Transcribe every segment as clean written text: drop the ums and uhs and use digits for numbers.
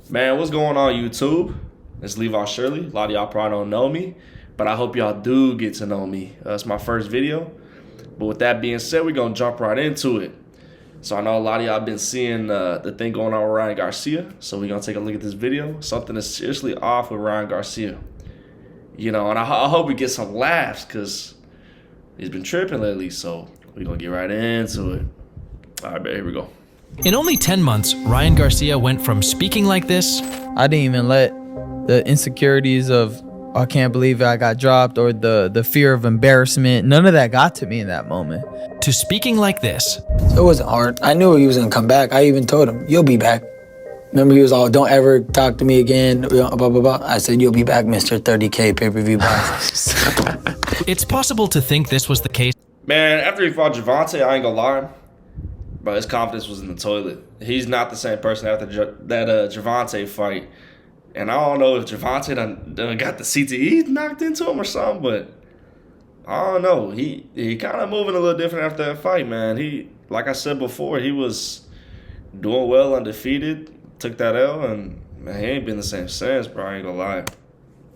Man, what's going on YouTube? It's Levi Shirley. A lot of y'all probably don't know me, but I hope y'all do get to know me. It's my first video. But with that being said, we're going to jump right into it. So I know a lot of y'all been seeing the thing going on with Ryan Garcia. So we're going to take a look at this video. Something is seriously off with Ryan Garcia. You know, and I hope we get some laughs because he's been tripping lately. So we're going to get right into it. All right, here we go. In only 10 months, Ryan Garcia went from speaking like this. I didn't even let the insecurities of, I can't believe I got dropped, or the fear of embarrassment, none of that got to me in that moment. To speaking like this. It wasn't hard. I knew he was going to come back. I even told him, you'll be back. Remember, he was all, don't ever talk to me again, blah, blah, blah. I said, you'll be back, Mr. 30K pay-per-view box. It's possible to think this was the case. Man, after he fought Gervonta, I ain't gonna lie, but his confidence was in the toilet. He's not the same person after that Gervonta fight. And I don't know if Gervonta done got the CTE knocked into him or something, but I don't know. He kind of moving a little different after that fight, man. He, like I said before, he was doing well undefeated, took that L, and man, he ain't been the same since, bro. I ain't gonna lie.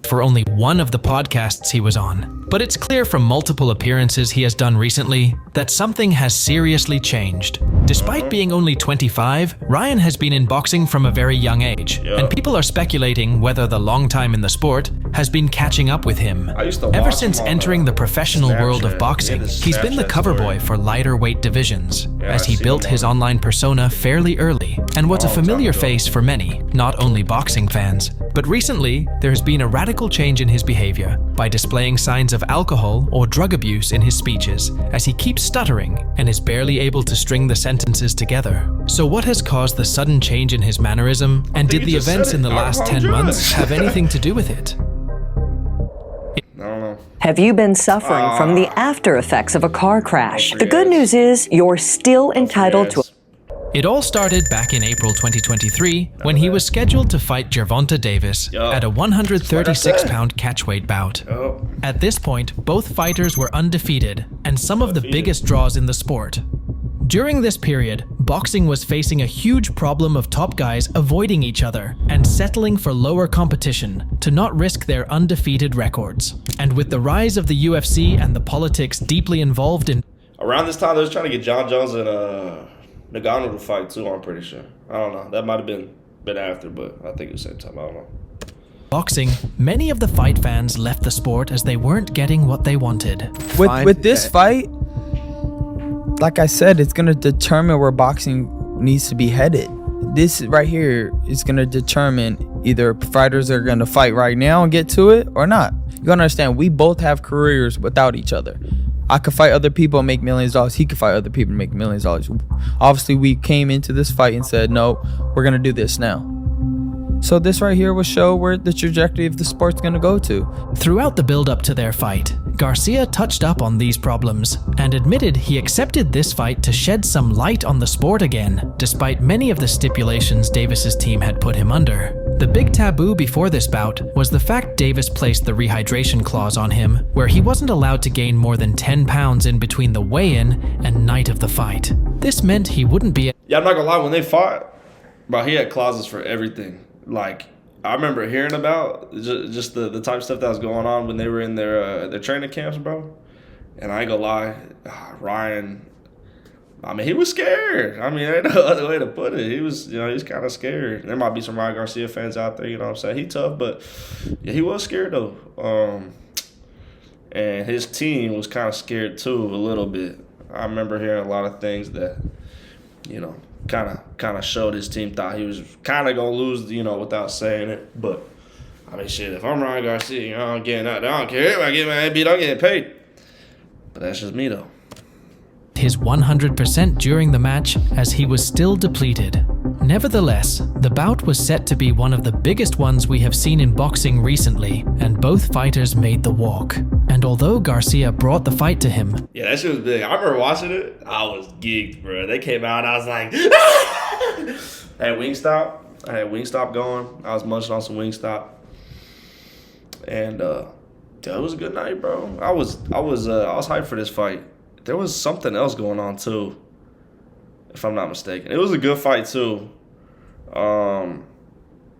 For only one of the podcasts he was on. But it's clear from multiple appearances he has done recently that something has seriously changed. Despite being only 25, Ryan has been in boxing from a very young age, and people are speculating whether the long time in the sport has been catching up with him. Ever since entering the professional world of boxing, he's been the cover boy for lighter weight divisions, as he built his online persona fairly early and was a familiar face for many, not only boxing fans. But recently, there has been a radical change in his behavior by displaying signs of alcohol or drug abuse in his speeches, as he keeps stuttering and is barely able to string the sentences together. So what has caused the sudden change in his mannerism, and did the events in the last 10 months have anything to do with it? Have you been suffering from the after effects of a car crash? The good news is you're still entitled to. It all started back in April 2023 when he was scheduled to fight Gervonta Davis at a 136-pound catchweight bout. At this point, both fighters were undefeated and some of the biggest draws in the sport. During this period, boxing was facing a huge problem of top guys avoiding each other and settling for lower competition to not risk their undefeated records. And with the rise of the UFC and the politics deeply involved in... Around this time, they was trying to get John Jones and Nagano to fight too, I'm pretty sure. I don't know. That might have been after, but I think it was the same time. I don't know. Boxing, many of the fight fans left the sport as they weren't getting what they wanted. With this fight, like I said, it's going to determine where boxing needs to be headed. This right here is going to determine either fighters are going to fight right now and get to it or not. You got to understand, we both have careers without each other. I could fight other people and make millions of dollars. He could fight other people and make millions of dollars. Obviously, we came into this fight and said, no, we're going to do this now. So this right here will show where the trajectory of the sport's going to go to. Throughout the build-up to their fight, Garcia touched up on these problems and admitted he accepted this fight to shed some light on the sport again, despite many of the stipulations Davis's team had put him under. The big taboo before this bout was the fact Davis placed the rehydration clause on him, where he wasn't allowed to gain more than 10 pounds in between the weigh-in and night of the fight. This meant he wouldn't be... Yeah, I'm not gonna lie, when they fought, bro, he had clauses for everything. Like, I remember hearing about just the type of stuff that was going on when they were in their training camps, bro. And I ain't gonna lie, Ryan, I mean, he was scared. I mean, there ain't no other way to put it. He was, he's kind of scared. There might be some Ryan Garcia fans out there, you know what I'm saying? He tough, but yeah, he was scared though. And his team was kind of scared too, a little bit. I remember hearing a lot of things that, kind of showed his team thought he was kind of gonna lose, without saying it. But I mean, shit, if I'm Ryan Garcia, I'm getting out. I don't care if I get my head beat, I'm getting paid. But that's just me though. His 100% during the match, as he was still depleted. Nevertheless, the bout was set to be one of the biggest ones we have seen in boxing recently, and both fighters made the walk. And although Garcia brought the fight to him... Yeah, that shit was big. I remember watching it. I was geeked, bro. They came out and I was like... I had Wingstop going. I was munching on some Wingstop. And it was a good night, bro. I was hyped for this fight. There was something else going on too, if I'm not mistaken. It was a good fight too.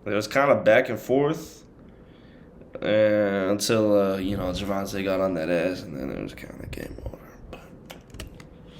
It was kind of back and forth until, Gervonta got on that ass, and then it was kind of game over.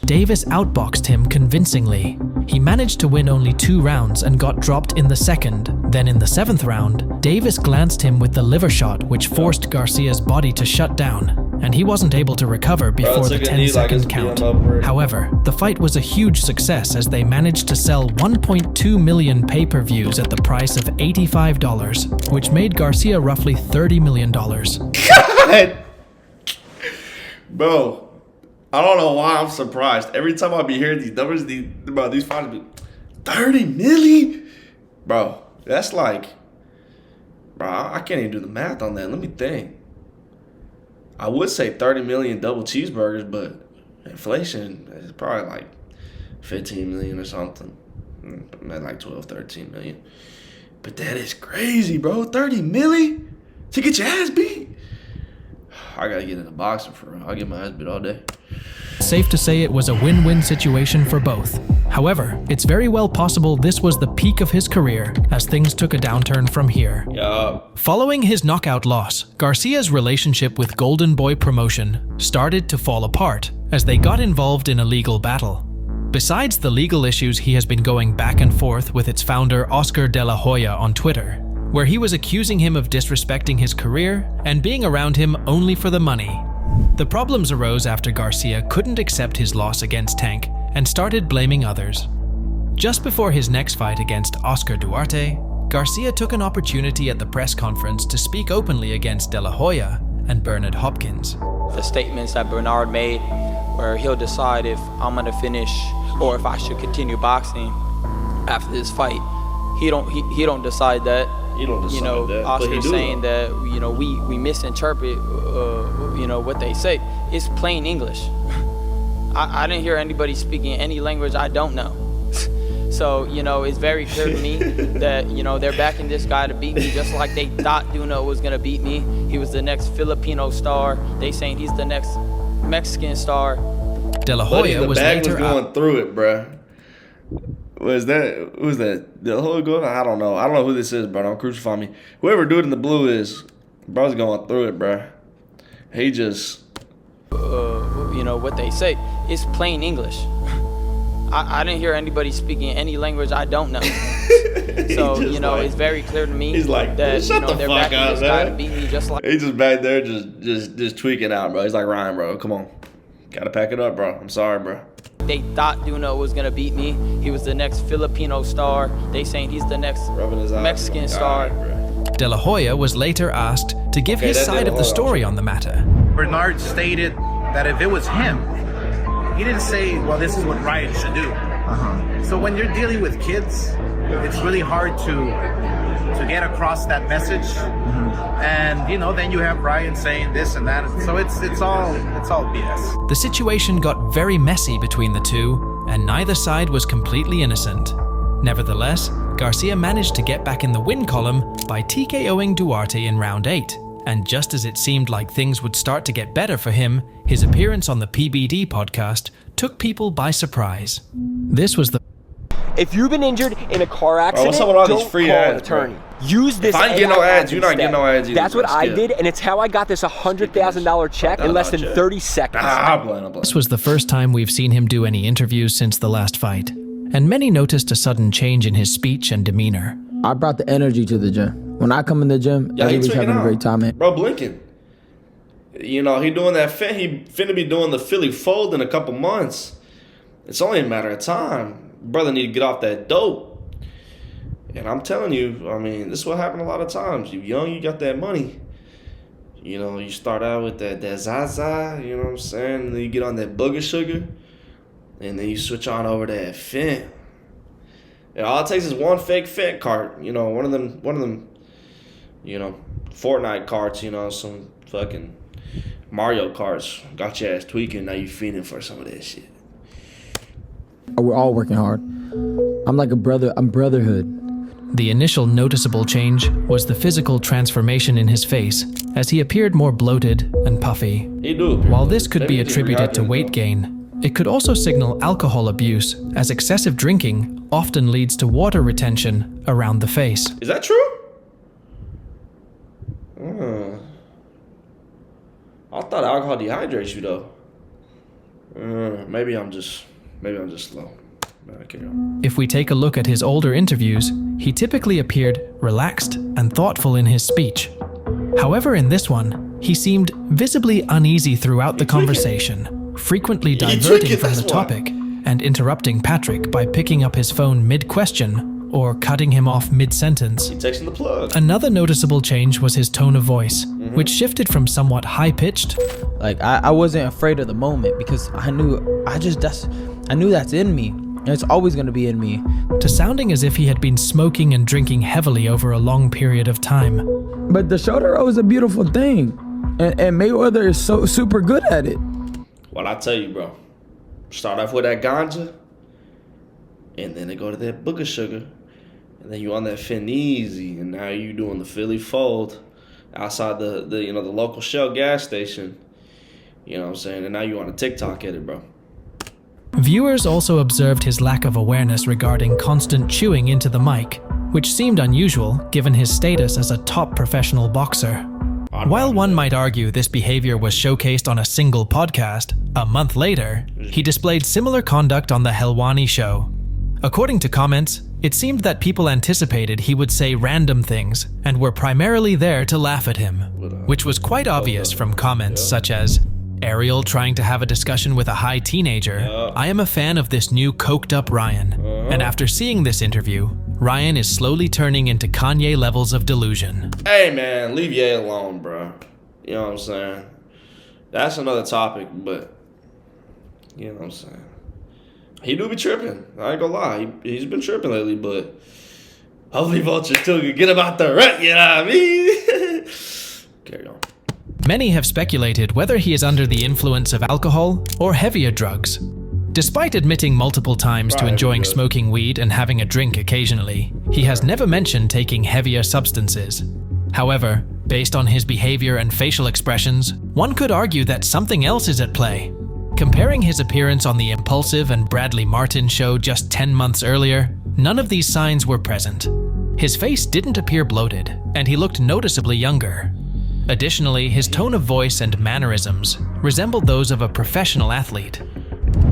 Davis outboxed him convincingly. He managed to win only 2 rounds and got dropped in the second. Then in the 7th round, Davis glanced him with the liver shot, which forced Garcia's body to shut down, and he wasn't able to recover before the 10-second count. However, the fight was a huge success as they managed to sell 1.2 million pay-per-views at the price of $85, which made Garcia roughly $30 million. God! Bro. I don't know why I'm surprised. Every time I be hearing these numbers, these fights be 30 milli? Bro, that's like, bro, I can't even do the math on that. Let me think. I would say 30 million double cheeseburgers, but inflation is probably like 15 million or something. Maybe like 12, 13 million. But that is crazy, bro. 30 milli to get your ass beat? I gotta get into boxing for real. I'll get my ass beat all day. Safe to say it was a win-win situation for both. However, it's very well possible this was the peak of his career, as things took a downturn from here. Following his knockout loss, Garcia's relationship with Golden Boy Promotion started to fall apart as they got involved in a legal battle. Besides the legal issues, he has been going back and forth with its founder Oscar De La Hoya on Twitter, where he was accusing him of disrespecting his career and being around him only for the money. The problems arose after Garcia couldn't accept his loss against Tank and started blaming others. Just before his next fight against Oscar Duarte, Garcia took an opportunity at the press conference to speak openly against De La Hoya and Bernard Hopkins. The statements that Bernard made, where he'll decide if I'm gonna finish or if I should continue boxing after this fight. He don't decide that. Oscar's saying that we misinterpret what they say. It's plain English. I didn't hear anybody speaking any language I don't know. So it's very clear to me that they're backing this guy to beat me, just like they thought Duno was gonna beat me. He was the next Filipino star. They saying he's the next Mexican star. De La Hoya was later going through it, bruh. Who's that? The whole going? I don't know. I don't know who this is, bro. Don't crucify me. Whoever dude in the blue is, bro's going through it, bro. He just, what they say. It's plain English. I didn't hear anybody speaking any language I don't know. So it's very clear to me. He's like, that shut the they're fuck backing up, this guy man. to beat me, just like He's just back there, just tweaking out, bro. He's like, Ryan, bro, come on, gotta pack it up, bro. I'm sorry, bro. they thought Duno was gonna beat me. He was the next Filipino star. They saying he's the next Mexican star. De La Hoya was later asked to give his side of the story on the matter. Bernard stated that if it was him, he didn't say, well, this is what Ryan should do. So when you're dealing with kids, it's really hard to get across that message. And, you know, then you have Ryan saying this and that. So it's all BS. The situation got very messy between the two, and neither side was completely innocent. Nevertheless, Garcia managed to get back in the win column by TKOing Duarte in round 8. And just as it seemed like things would start to get better for him, his appearance on the PBD podcast took people by surprise. This was the... If you've been injured in a car accident, what's up with all these don't free call ads, an attorney. bro? Use this. If I get no ads, you're not getting no ads either. That's what bro. I did, and it's how I got this $100,000 check in less than 30 seconds. This was the first time we've seen him do any interviews since the last fight, and many noticed a sudden change in his speech and demeanor. I brought the energy to the gym. When I come in the gym, everybody's having a great time, man. Bro, blinking. You know, he doing that he finna be doing the Philly fold in a couple months. It's only a matter of time. Brother need to get off that dope. And I'm telling you, I mean, this is what happened a lot of times. You young, you got that money. You know, you start out with that Zaza, you know what I'm saying? And then you get on that booger sugar. And then you switch on over to that Fent. And all it takes is one fake Fent cart. You know, one of them, you know, Fortnite carts, you know, some fucking Mario carts. Got your ass tweaking, now you feeding for some of that shit. We're all working hard. I'm like a brother, I'm brotherhood. The initial noticeable change was the physical transformation in his face, as he appeared more bloated and puffy. He do. While this could be attributed to weight gain, It could also signal alcohol abuse, as excessive drinking often leads to water retention around the face. Is that true? I thought alcohol dehydrates you though. Maybe I'm just slow. Carry on. If we take a look at his older interviews, he typically appeared relaxed and thoughtful in his speech. However, in this one, he seemed visibly uneasy throughout the conversation, frequently diverting from the topic and interrupting Patrick by picking up his phone mid-question or cutting him off mid-sentence. He texting the plug. Another noticeable change was his tone of voice, which shifted from somewhat high-pitched. Like I wasn't afraid of the moment because I knew that's in me. And it's always gonna be in me. To sounding as if he had been smoking and drinking heavily over a long period of time. But the shoulder roll is a beautiful thing, and Mayweather is so super good at it. Well, I tell you, bro. Start off with that ganja, and then they go to that booger sugar, and then you on that Fineasy, and now you doing the Philly Fold outside the local Shell gas station. You know what I'm saying? And now you on a TikTok at it, bro. Viewers also observed his lack of awareness regarding constant chewing into the mic, which seemed unusual given his status as a top professional boxer. While one might argue this behavior was showcased on a single podcast, a month later, he displayed similar conduct on The Helwani Show. According to comments, it seemed that people anticipated he would say random things and were primarily there to laugh at him, which was quite obvious from comments such as, Ariel trying to have a discussion with a high teenager. I am a fan of this new coked up Ryan. And after seeing this interview, Ryan is slowly turning into Kanye levels of delusion. Hey man, leave Ye alone, bro. You know what I'm saying? That's another topic, but you know what I'm saying? He do be tripping. I ain't gonna lie. He's been tripping lately, but hopefully Vulture still can get him out the rut, you know what I mean? Carry on. Many have speculated whether he is under the influence of alcohol or heavier drugs. Despite admitting multiple times to enjoying smoking weed and having a drink occasionally, he has never mentioned taking heavier substances. However, based on his behavior and facial expressions, one could argue that something else is at play. Comparing his appearance on the Impulsive and Bradley Martin show just 10 months earlier, none of these signs were present. His face didn't appear bloated, and he looked noticeably younger. Additionally, his tone of voice and mannerisms resembled those of a professional athlete.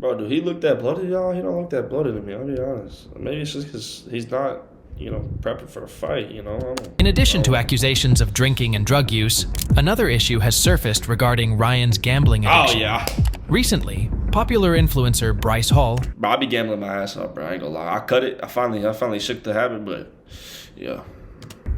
Bro, do he look that bloated, y'all? He don't look that bloated to me, I'll be honest. Maybe it's just because he's not, prepping for a fight, In addition to accusations of drinking and drug use, another issue has surfaced regarding Ryan's gambling addiction. Oh, yeah. Recently, popular influencer Bryce Hall... Bro, I be gambling my ass off, bro. I ain't gonna lie. I cut it. I finally shook the habit, but yeah.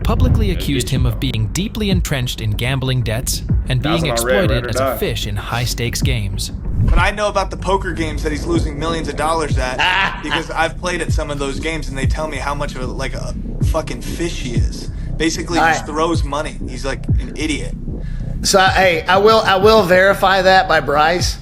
Publicly accused him of being deeply entrenched in gambling debts and being exploited as a fish in high-stakes games. But I know about the poker games that he's losing millions of dollars at because I've played at some of those games and they tell me how much of a fucking fish he is. Basically, he just throws money. He's like an idiot. So hey, I will verify that by Bryce.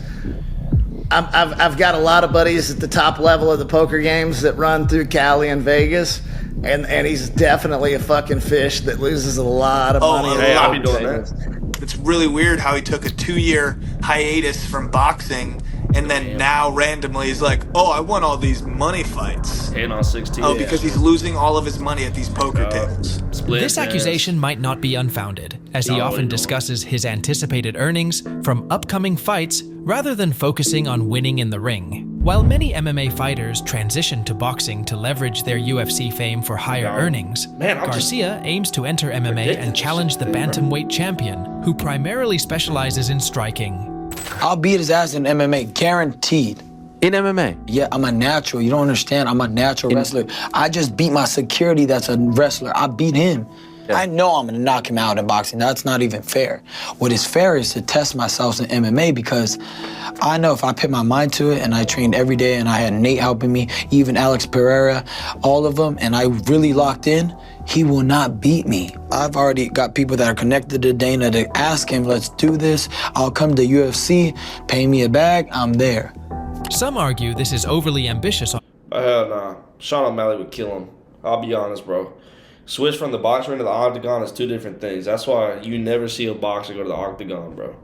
I've got a lot of buddies at the top level of the poker games that run through Cali and Vegas. And he's definitely a fucking fish that loses a lot of money. Hey, I'll be doing that. It's really weird how he took a 2-year hiatus from boxing and then now randomly he's like, oh, I won all these money fights. Hitting on 16. Oh, because he's losing all of his money at these poker tables. This accusation might not be unfounded, as he often discusses his anticipated earnings from upcoming fights rather than focusing on winning in the ring. While many MMA fighters transition to boxing to leverage their UFC fame for higher earnings, Garcia aims to enter MMA and challenge the bantamweight champion, who primarily specializes in striking. I'll beat his ass in MMA, guaranteed. In MMA? Yeah, I'm a natural. You don't understand. I'm a natural wrestler. I just beat my security that's a wrestler. I beat him. Yeah. I know I'm gonna knock him out in boxing. That's not even fair. What is fair is to test myself in MMA because I know if I put my mind to it and I trained every day and I had Nate helping me, even Alex Pereira, all of them, and I really locked in, he will not beat me. I've already got people that are connected to Dana to ask him, let's do this. I'll come to UFC, pay me a bag, I'm there. Some argue this is overly ambitious. Hell nah. Sean O'Malley would kill him. I'll be honest, bro. Switch from the box ring to the octagon is two different things. That's why you never see a boxer go to the octagon, bro.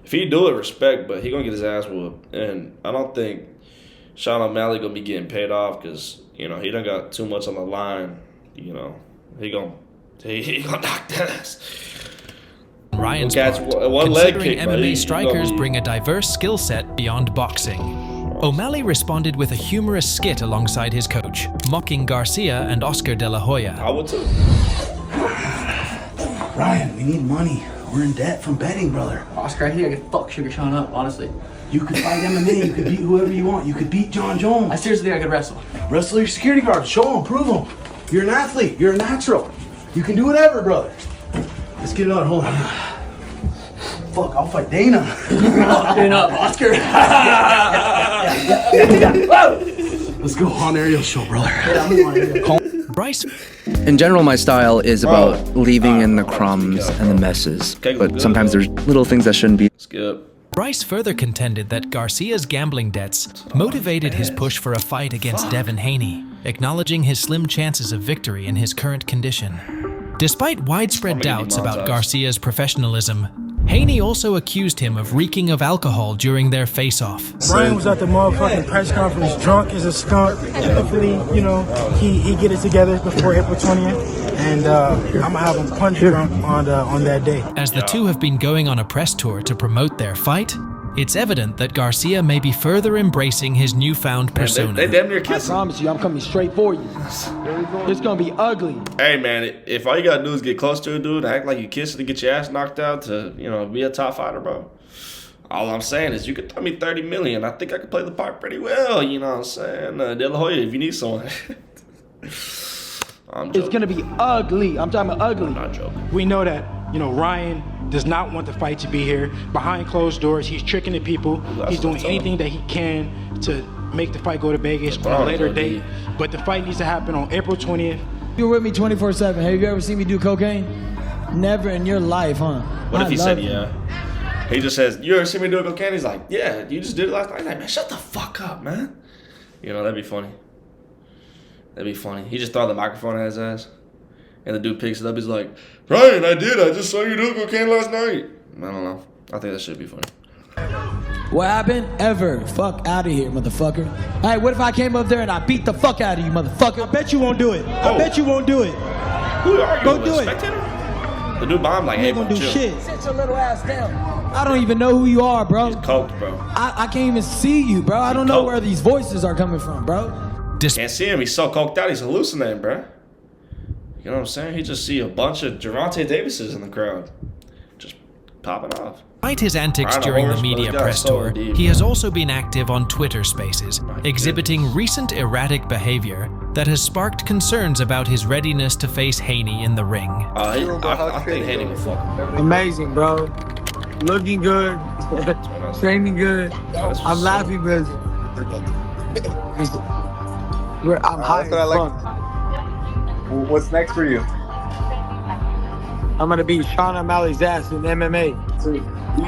If he do it, respect, but he gonna get his ass whooped. And I don't think Sean O'Malley gonna be getting paid off because, you know, he done got too much on the line. You know, he gonna knock that ass. Ryan's Catch part, one leg considering kick, MMA strikers bring a diverse skill set beyond boxing. O'Malley responded with a humorous skit alongside his coach, mocking Garcia and Oscar De La Hoya. I would too. Ryan, we need money. We're in debt from betting, brother. Oscar, I think I could fuck Sugar Sean up, honestly. You could fight MMA. You could beat whoever you want. You could beat John Jones. I seriously think I could wrestle. Wrestle your security guard. Show him. Prove him. You're an athlete. You're a natural. You can do whatever, brother. Let's get it on. Hold on. Fuck, I'll fight Dana. Dana up, Oscar. Let's go on aerial show, brother. Bryce. In general, my style is about leaving in the crumbs and the messes. But sometimes there's little things that shouldn't be. Skip. Bryce further contended that Garcia's gambling debts motivated his push for a fight against Devin Haney, acknowledging his slim chances of victory in his current condition. Despite widespread doubts about Garcia's professionalism, Haney also accused him of reeking of alcohol during their face-off. Brian was at the motherfucking press conference drunk as a skunk. Hopefully, you know, he get it together before April 20th. And I'm gonna have him punch drunk on that day. As the two have been going on a press tour to promote their fight, it's evident that Garcia may be further embracing his newfound persona. They damn near kissing. I promise you, I'm coming straight for you. It's gonna be ugly. Hey man, if all you gotta do is get close to a dude, act like you kissing to get your ass knocked out to, you know, be a top fighter, bro. All I'm saying is you could throw me $30 million. I think I could play the part pretty well, you know what I'm saying? De La Hoya, if you need someone. I'm joking. It's gonna be ugly. I'm talking about ugly. I'm not joking. We know that, you know, Ryan does not want the fight to be here. Behind closed doors, he's tricking the people. He's doing anything that he can to make the fight go to Vegas on a later date. But the fight needs to happen on April 20th. You're with me 24/7. Have you ever seen me do cocaine? Never in your life, huh? What if he said yeah? He just says, you ever see me do cocaine? He's like, yeah, you just did it last night. He's like, man, shut the fuck up, man. You know, that'd be funny. That'd be funny. He just throw the microphone at his ass. And the dude picks it up. He's like, Ryan, I did. I just saw you do cocaine last night. I don't know. I think that should be funny. What happened? Ever. Fuck out of here, motherfucker. Hey, what if I came up there and I beat the fuck out of you, motherfucker? I bet you won't do it. I bet you won't do it. Who are you? Go do it. Spectator? The dude bomb like, hey, You ain't gonna do chill. shit. Sit your little ass down. I don't even know who you are, bro. He's coked, bro. I can't even see you, bro. I don't know where these voices are coming from, bro. Can't see him. He's so coked out. He's hallucinating, bro. You know what I'm saying? He just see a bunch of Gervonta Davises in the crowd. Just popping off. Despite his antics during the media press tour, he has also been active on Twitter Spaces, exhibiting recent erratic behavior that has sparked concerns about his readiness to face Haney in the ring. I think Haney will fuck him. Amazing, bro. Looking good. Training good. I'm laughing because I'm high as fuck. What's next for you? I'm gonna beat Sean O'Malley's ass in MMA.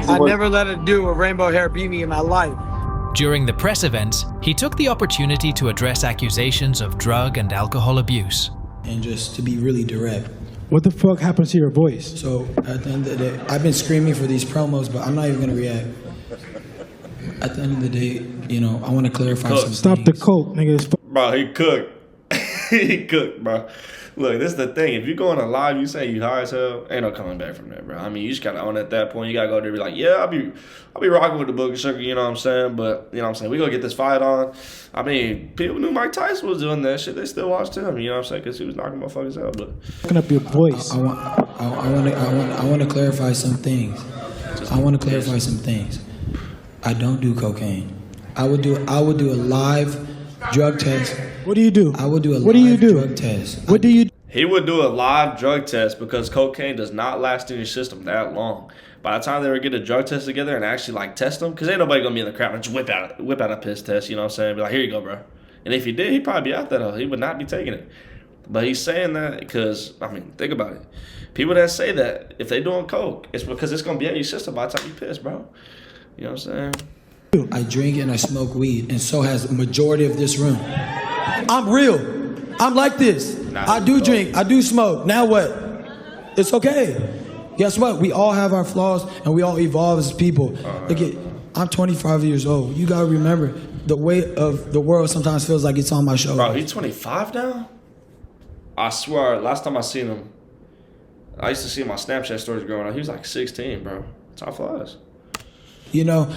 I never let a dude with rainbow hair beat me in my life. During the press events, he took the opportunity to address accusations of drug and alcohol abuse. And just to be really direct. What the fuck happens to your voice? So at the end of the day, I've been screaming for these promos, but I'm not even gonna react. At the end of the day, you know, I want to clarify something. Stop the coke, nigga. Bro, he cooked. He cooked, bro. Look, this is the thing. If you go on a live, you say you high as hell, ain't no coming back from that, bro. I mean, you just gotta own it at that point. You gotta go there and be like, yeah, I'll be rocking with the boogie sugar, you know what I'm saying? But you know what I'm saying? We gonna get this fight on. I mean, people knew Mike Tyson was doing that shit. They still watched him, you know what I'm saying? Because he was knocking motherfuckers out. But fucking up your voice. I want to clarify some things. I don't do cocaine. I would do a live drug test. What do you do? I would do a live drug test. What do you do? he would do a live drug test because cocaine does not last in your system that long. By the time they would get a drug test together and actually like test them, because ain't nobody gonna be in the crowd and just whip out a piss test, you know what I'm saying? Be like, here you go, bro. And if he did, he'd probably be out there though. He would not be taking it. But he's saying that because, I mean, think about it. People that say that, if they doing coke, it's because it's gonna be out your system by the time you piss, bro. You know what I'm saying? I drink and I smoke weed, and so has the majority of this room. I'm real. I'm like this. I do drink. I do smoke. Now what? It's okay. guess what? We all have our flaws and we all evolve as people. Look at, I'm 25 years old. You gotta remember, the weight of the world sometimes feels like it's on my shoulders. Bro, he's 25 now? I swear, last time I seen him, I used to see my Snapchat stories growing up. He was like 16, bro. Time flies. You know,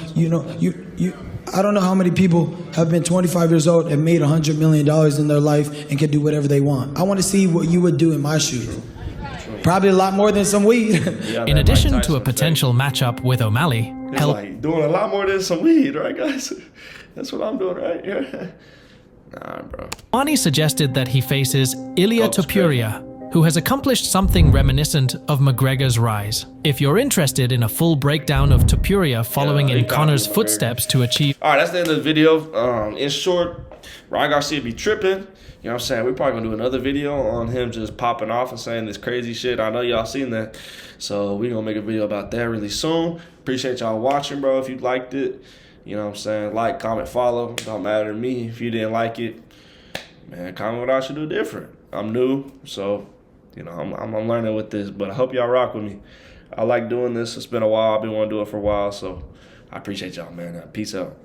I don't know how many people have been 25 years old and made $100 million in their life and can do whatever they want. I want to see what you would do in my shoes. Probably a lot more than some weed. In addition to a potential matchup with O'Malley, he's like doing a lot more than some weed, right, guys? That's what I'm doing right here. Nah, bro. Helwani suggested that he faces Ilia Topuria, who has accomplished something reminiscent of McGregor's rise. If you're interested in a full breakdown of Topuria following in Conor's footsteps to achieve... All right, that's the end of the video. In short, Ryan Garcia be tripping. You know what I'm saying? We're probably going to do another video on him just popping off and saying this crazy shit. I know y'all seen that. So we're going to make a video about that really soon. Appreciate y'all watching, bro. If you liked it, you know what I'm saying? Like, comment, follow. Don't matter to me. If you didn't like it, man, comment what I should do different. I'm new, so... You know, I'm learning with this, but I hope y'all rock with me. I like doing this. It's been a while. I've been wanting to do it for a while, so I appreciate y'all, man. Peace out.